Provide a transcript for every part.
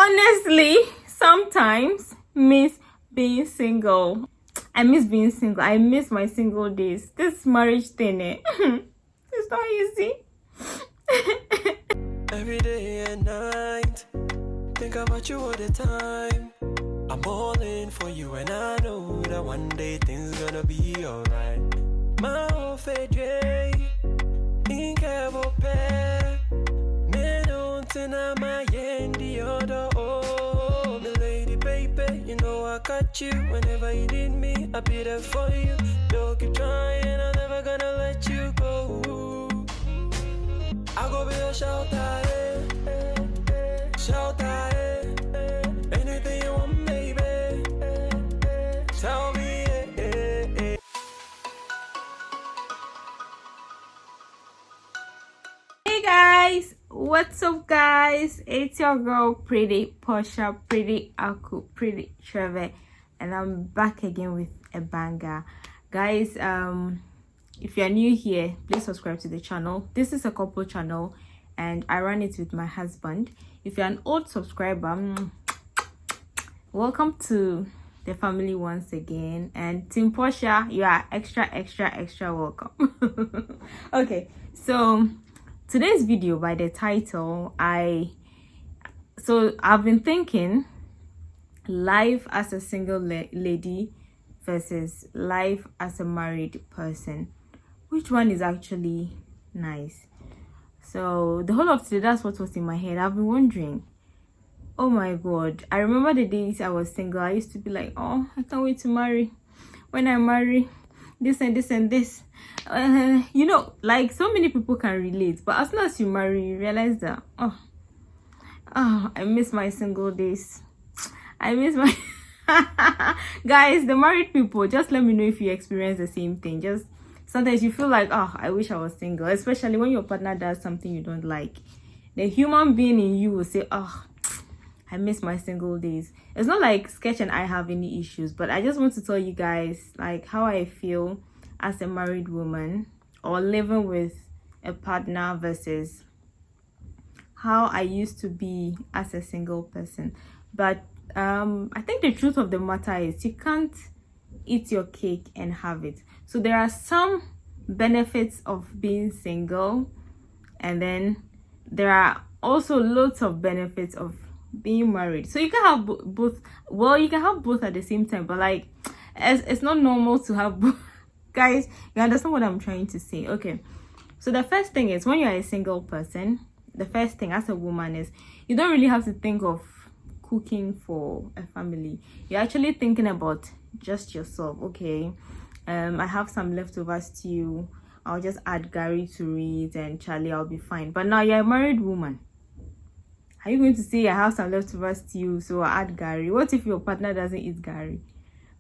honestly sometimes miss being single. I miss being single. I miss my single days. This marriage thing, it's not easy. Every day and night, think about you all the time. I'm all in for you, and I know that one day things gonna be alright. My whole day, incredible pair. Me don't deny my end the other. Oh, the lady, baby, you know I got you. Whenever you need me, I'll be there for you. You'll keep trying, I'm never gonna let you go. I go be a shelter, shelter. Anything you want, baby. Tell me. Hey guys, what's up guys? It's your girl Pretty Portia, Pretty Aku, Pretty Trevor, and I'm back again with a banger. Guys, if you're new here, please subscribe to the channel. This is a couple channel and I run it with my husband. If you're an old subscriber, welcome to the family once again. And Team Portia, you are extra welcome. Okay, so today's video, by the title, I've been thinking life as a single lady versus life as a married person. Which one is actually nice? So the whole of today, that's what was in my head. I've been wondering, oh my god, I remember the days I was single. I used to be like, oh, I can't wait to marry. When I marry, this and this and this, you know, like so many people can relate. But as soon as you marry, you realize that I miss my single days. I miss my guys, the married people, just let me know if you experience the same thing. Just sometimes you feel like, oh, I wish I was single, especially when your partner does something you don't like. The human being in you will say, oh, I miss my single days. It's not like Sketch and I have any issues, but I just want to tell you guys like how I feel as a married woman or living with a partner versus how I used to be as a single person. But I think the truth of the matter is you can't eat your cake and have it. So there are some benefits of being single, and then there are also lots of benefits of being married. So you can have both. Well, you can have both at the same time, but like it's not normal to have both. Guys, you understand what I'm trying to say? Okay, so the first thing is, when you're a single person, the first thing as a woman is you don't really have to think of cooking for a family. You're actually thinking about just yourself. Okay, I have some leftover stew, I'll just add Gary to it and Charlie, I'll be fine. But now you're a married woman. Are you going to say I have some leftover stew, so I add Gary? What if your partner doesn't eat Gary?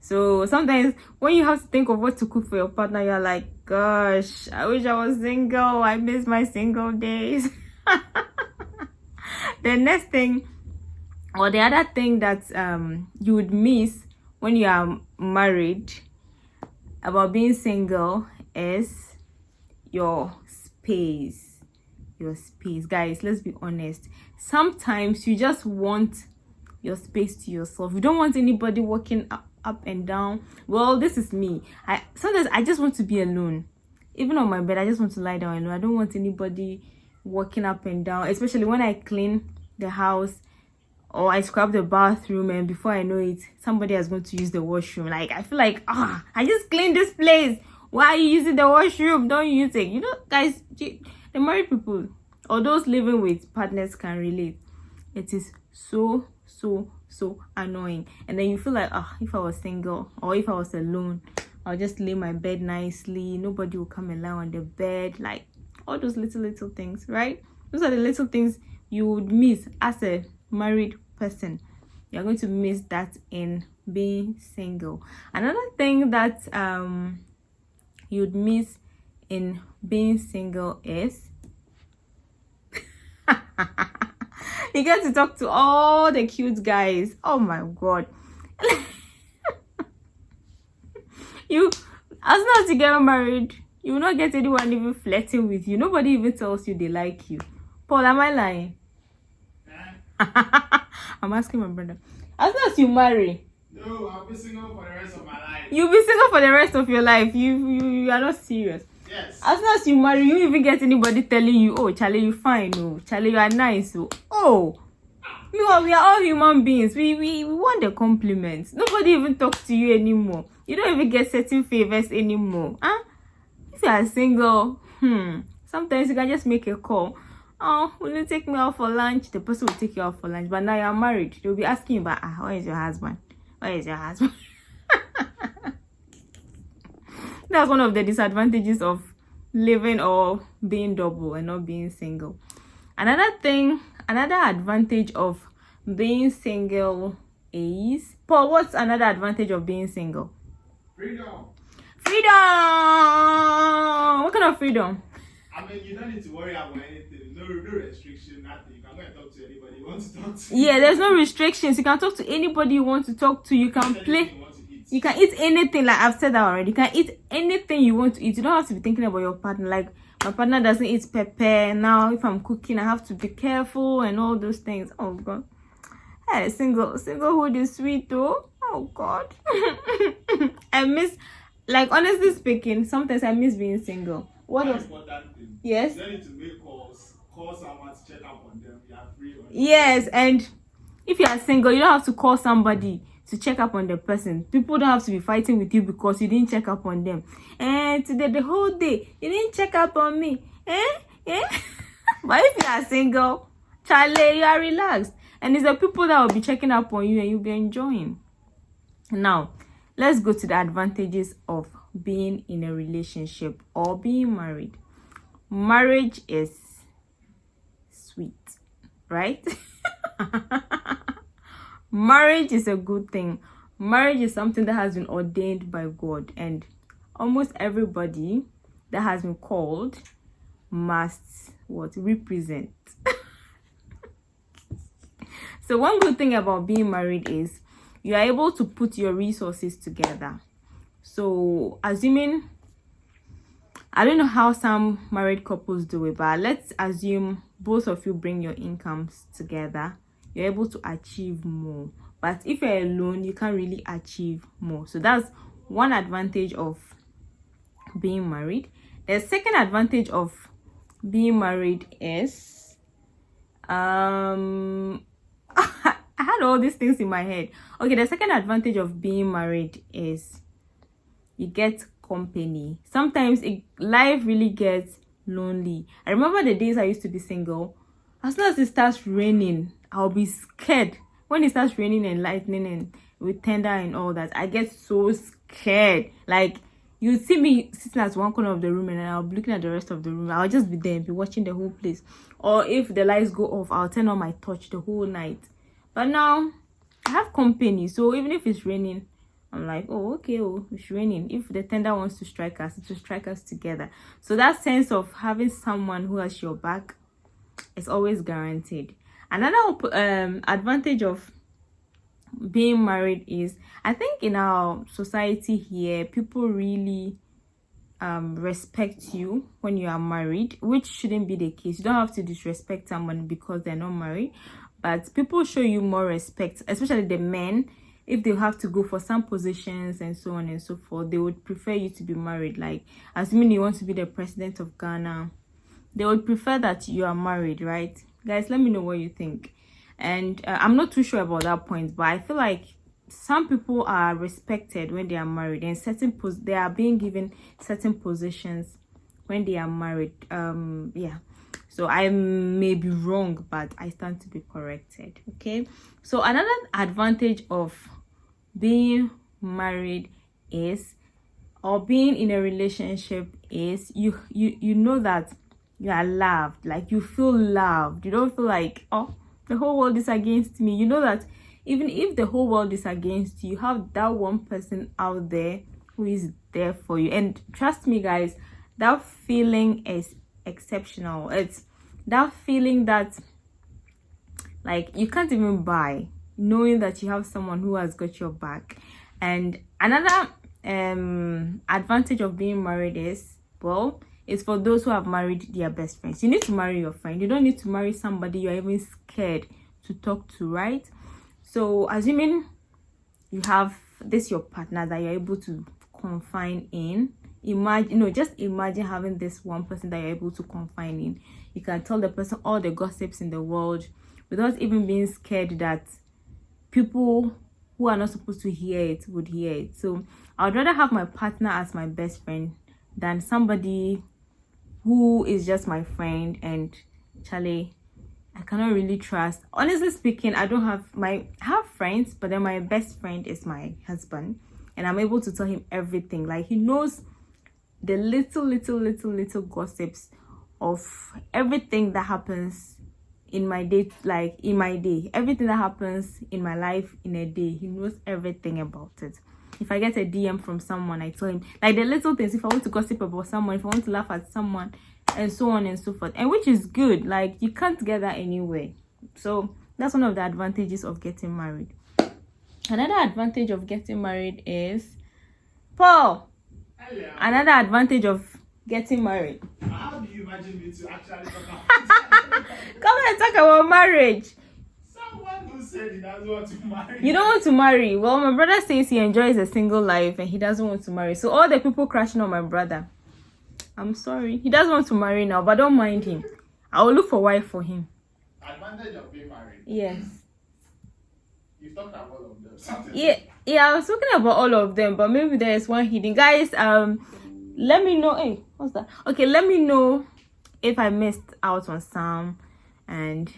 So sometimes when you have to think of what to cook for your partner, you're like, gosh, I wish I was single. I miss my single days. The next thing, or the other thing that you would miss when you are married about being single is your space. Your space, guys, let's be honest. Sometimes you just want your space to yourself. You don't want anybody walking up and down. Well, this is me. Sometimes I just want to be alone. Even on my bed, I just want to lie down alone. I don't want anybody walking up and down, especially when I clean the house or I scrub the bathroom, and before I know it, somebody is going to use the washroom. Like, I feel like, I just cleaned this place. Why are you using the washroom? Don't use it. You know, guys, the married people or those living with partners can relate. It is so annoying. And then you feel like, if I was single or if I was alone, I'll just lay my bed nicely. Nobody will come and lie on the bed. Like, all those little things, right? Those are the little things you would miss as a married person. You're going to miss that in being single. Another thing that you'd miss in being single is you get to talk to all the cute guys. Oh my god. You, as soon as you get married, you will not get anyone even flirting with you. Nobody even tells you they like you. Paul, am I lying? I'm asking my brother. As soon as you marry, No, I'll be single for the rest of my life. you'll be single for the rest of your life. You are not serious. Yes. As soon as you marry, you even get anybody telling you, oh, Charlie, you fine, oh, Charlie, you are nice, oh. Meanwhile, we are all human beings. We want the compliments. Nobody even talks to you anymore. You don't even get certain favors anymore. Huh? If you are single, sometimes you can just make a call. Oh, will you take me out for lunch? The person will take you out for lunch. But now you are married. They'll be asking you about, where is your husband? Where is your husband? That's one of the disadvantages of living or being double and not being single. Another advantage of being single is, Paul, what's another advantage of being single? Freedom. What kind of freedom? I mean, you don't need to worry about anything. No restriction, nothing. You can go and talk to anybody you want to talk to. Yeah, there's no restrictions. You can talk to anybody you want to talk to. You can play. You can eat anything. Like I've said that already. You can eat anything you want to eat. You don't have to be thinking about your partner. Like my partner doesn't eat pepper. Now if I'm cooking, I have to be careful and all those things. Oh God. Hey, singlehood is sweet though. Oh God. I miss, like honestly speaking, sometimes I miss being single. One important thing. Yes. You don't need to make calls. Call someone to check up on them. You are free. Yes, and if you are single, you don't have to call somebody to check up on the person. People don't have to be fighting with you because you didn't check up on them. And today, the whole day, you didn't check up on me. But if you are single, Charlie, you are relaxed. And it's the people that will be checking up on you and you'll be enjoying. Now, let's go to the advantages of being in a relationship or being married. Marriage is sweet, right? Marriage is a good thing. Marriage is something that has been ordained by God, and almost everybody that has been called must represent. So one good thing about being married is you are able to put your resources together. So assuming, I don't know how some married couples do it, but let's assume both of you bring your incomes together, you're able to achieve more. But if you're alone, you can't really achieve more. So that's one advantage of being married. The second advantage of being married is I had all these things in my head. Okay, the second advantage of being married is you get company. Sometimes life really gets lonely. I remember the days I used to be single. As soon as it starts raining, I'll be scared. When it starts raining and lightning and with thunder and all that, I get so scared. Like, you see me sitting at one corner of the room and I'll be looking at the rest of the room. I'll just be there and be watching the whole place. Or if the lights go off, I'll turn on my torch the whole night. But now I have company, so even if it's raining, I'm like, oh, okay, it's raining. If the thunder wants to strike us, it will strike us together. So that sense of having someone who has your back is always guaranteed. Another advantage of being married is, I think in our society here, people really respect you when you are married, which shouldn't be the case. You don't have to disrespect someone because they're not married, but people show you more respect, especially the men. If they have to go for some positions and so on and so forth, they would prefer you to be married. Like, assuming you want to be the president of Ghana, they would prefer that you are married, right? Guys, let me know what you think. And I'm not too sure about that point, but I feel like some people are respected when they are married, and they are being given certain positions when they are married. Yeah, so I may be wrong, but I stand to be corrected. Okay, so another advantage of being married is, or being in a relationship is, you know that you are loved. Like, you feel loved. You don't feel like, oh, the whole world is against me. You know that even if the whole world is against you, you have that one person out there who is there for you. And trust me, guys, that feeling is exceptional. It's that feeling that, like, you can't even buy, knowing that you have someone who has got your back. And another advantage of being married is, well, it's for those who have married their best friends. You need to marry your friend. You don't need to marry somebody you're even scared to talk to, right? So assuming you have this your partner that you're able to confine in, imagine, just imagine having this one person that you're able to confine in. You can tell the person all the gossips in the world without even being scared that people who are not supposed to hear it would hear it. So I would rather have my partner as my best friend than somebody who is just my friend and Charlie, I cannot really trust. Honestly speaking, I have friends, but then my best friend is my husband, and I'm able to tell him everything. Like, he knows the little gossips of everything that happens in my day, like in my day, everything that happens in my life in a day. He knows everything about it. If I get a DM from someone, I tell him, like, the little things. If I want to gossip about someone, if I want to laugh at someone, and so on and so forth, and which is good. Like, you can't get that anywhere. So that's one of the advantages of getting married. Another advantage of getting married is, Paul, Hello. another advantage of getting married. How do you imagine me to actually talk about Come and talk about marriage. someone who said he doesn't want to marry? You don't want to marry? Well, my brother says he enjoys a single life and he doesn't want to marry. So all the people crashing on my brother, I'm sorry, he doesn't want to marry now, but don't mind him. I will look for a wife for him. Advantage of being married. Yes. You've talked about all of them. Something. Yeah, I was talking about all of them, but maybe there is one hidden. Guys, let me know. Hey, what's that? Okay, let me know if I missed out on some, and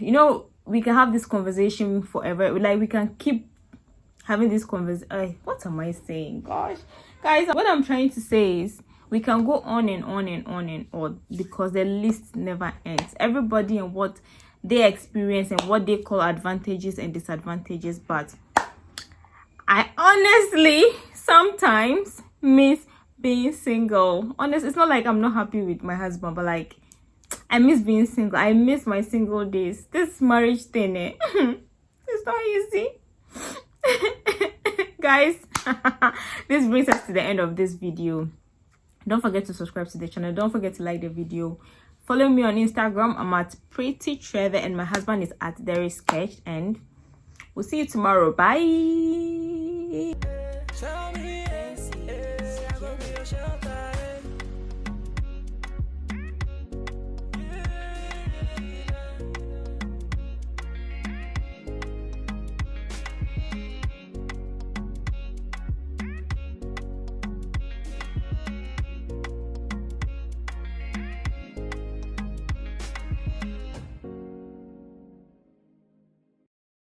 we can have this conversation forever. Like, we can keep having this conversation. What am I saying? Gosh, guys, what I'm trying to say is we can go on and on and on and on, because the list never ends. Everybody and what they experience and what they call advantages and disadvantages. But I honestly sometimes miss being single. Honestly, it's not like I'm not happy with my husband, but like, I miss being single. I miss my single days. This marriage thing, it's not easy. Guys, this brings us to the end of this video. Don't forget to subscribe to the channel. Don't forget to like the video. Follow me on Instagram. I'm at Pretty Trevor, and my husband is at Derry Sketch. And we'll see you tomorrow. Bye. Tell me